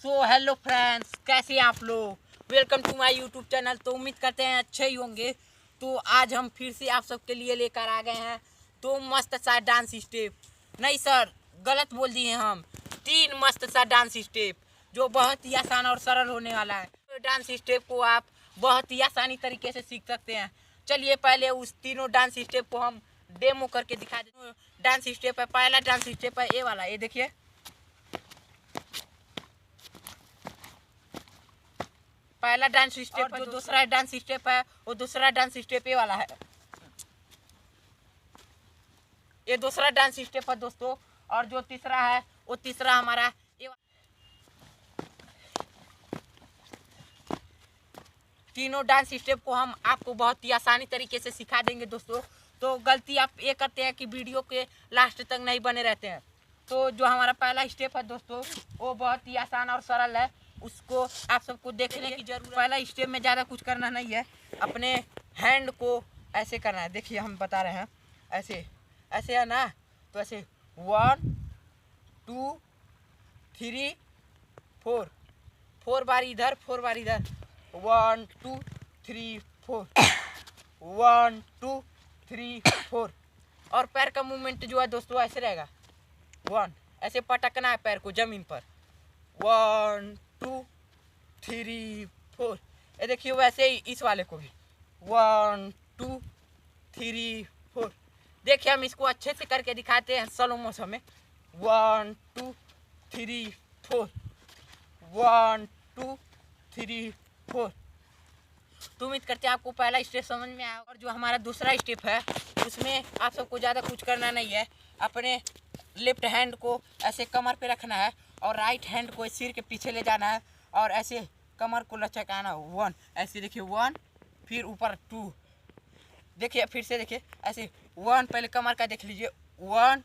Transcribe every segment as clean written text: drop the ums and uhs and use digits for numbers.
So hello friends, कैसे हैं आप लोग। Welcome to my YouTube channel. तो उम्मीद करते हैं अच्छे ही होंगे। तो आज हम फिर से आप सबके लिए लेकर आ गए हैं तो मस्त सा डांस स्टेप। नहीं सर, गलत बोल दिए हम। 3 मस्त सा डांस स्टेप जो बहुत ही आसान और सरल होने वाला है। तो डांस स्टेप को आप बहुत ही आसानी तरीके से सीख सकते हैं। चलिए पहले उस तीनों डांस स्टेप को हम डेमो करके दिखा दें। डांस स्टेप है, पहला डांस स्टेप है ये वाला, ये देखिए। पहला डांस स्टेप है, जो दूसरा डांस स्टेप है वो दूसरा डांस स्टेप ये वाला है। ये दूसरा डांस स्टेप है दोस्तों। और जो तीसरा है वो तीसरा हमारा ये। तीनों डांस स्टेप को हम आपको बहुत ही आसानी तरीके से सिखा देंगे दोस्तों। तो गलती आप ये करते हैं कि वीडियो के लास्ट तक नहीं बने रहते हैं। तो जो हमारा पहला स्टेप है दोस्तों वो बहुत ही आसान और सरल है, उसको आप सबको देखने की जरूरत। पहला स्टेप में ज़्यादा कुछ करना नहीं है, अपने हैंड को ऐसे करना है। देखिए हम बता रहे हैं, ऐसे ऐसे है ना। तो ऐसे 1 2 3 4, 4 बार इधर, 4 बार इधर। 1 2 3 4, 1 2 3 4। और पैर का मूवमेंट जो है दोस्तों ऐसे रहेगा। 1 ऐसे पटकना है पैर को जमीन पर। 1 2 3 4। ये देखिए वैसे ही इस वाले को भी 1 2 3 4। देखिए हम इसको अच्छे से करके दिखाते हैं स्लो मोशन में। 1 2 3 4, 1 2 3 4। तो उम्मीद करते हैं आपको पहला स्टेप समझ में आया। और जो हमारा दूसरा स्टेप है उसमें आप सबको ज़्यादा कुछ करना नहीं है। अपने लेफ्ट हैंड को ऐसे कमर पे रखना है और राइट हैंड को सिर के पीछे ले जाना है और ऐसे कमर को लचकाना। 1 ऐसे देखिए, 1 फिर ऊपर 2। देखिए फिर से देखिए ऐसे 1, पहले कमर का देख लीजिए। 1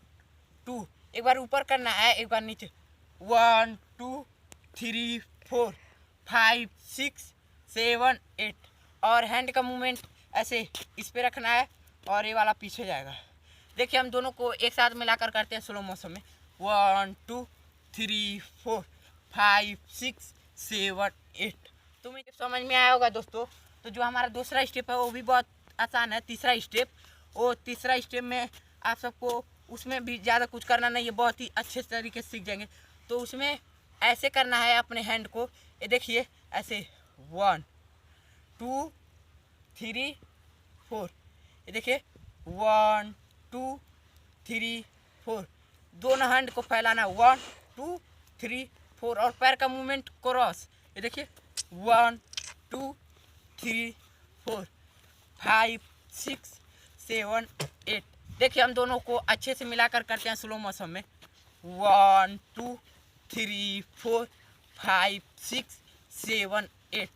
2, एक बार ऊपर करना है एक बार नीचे। 1 2 3 4 5 6 7 8। और हैंड का मूवमेंट ऐसे इस पे रखना है और ये वाला पीछे जाएगा। देखिए हम दोनों को एक साथ मिलाकर करते हैं स्लो मोशन में। 1 2 3 4 5 6 7 8। तो मुझे समझ में आया होगा दोस्तों। तो जो हमारा दूसरा स्टेप है वो भी बहुत आसान है। तीसरा स्टेप, वो तीसरा स्टेप में आप सबको उसमें भी ज़्यादा कुछ करना नहीं है, बहुत ही अच्छे तरीके से सीख जाएंगे। तो उसमें ऐसे करना है अपने हैंड को, ये देखिए ऐसे 1 2 3 4। ये देखिए 1 2 3 4। दोनों हैंड को फैलाना 1 2 3 4 और पैर का मूवमेंट क्रॉस। ये देखिए 1 2 3 4 5 6 7 8। देखिए हम दोनों को अच्छे से मिलाकर करते हैं स्लो मोशन में। 1 2 3 4 5 6 7 8।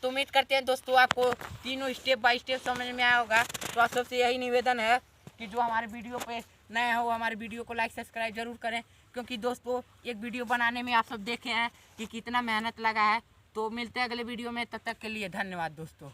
तो उम्मीद करते हैं दोस्तों आपको तीनों स्टेप बाय स्टेप समझ में आया होगा। तो आप सबसे यही निवेदन है कि जो हमारे वीडियो पे नए हो हमारे वीडियो को लाइक सब्सक्राइब जरूर करें, क्योंकि दोस्तों एक वीडियो बनाने में आप सब देखे हैं कि कितना मेहनत लगा है। तो मिलते हैं अगले वीडियो में, तब तक के लिए धन्यवाद दोस्तों।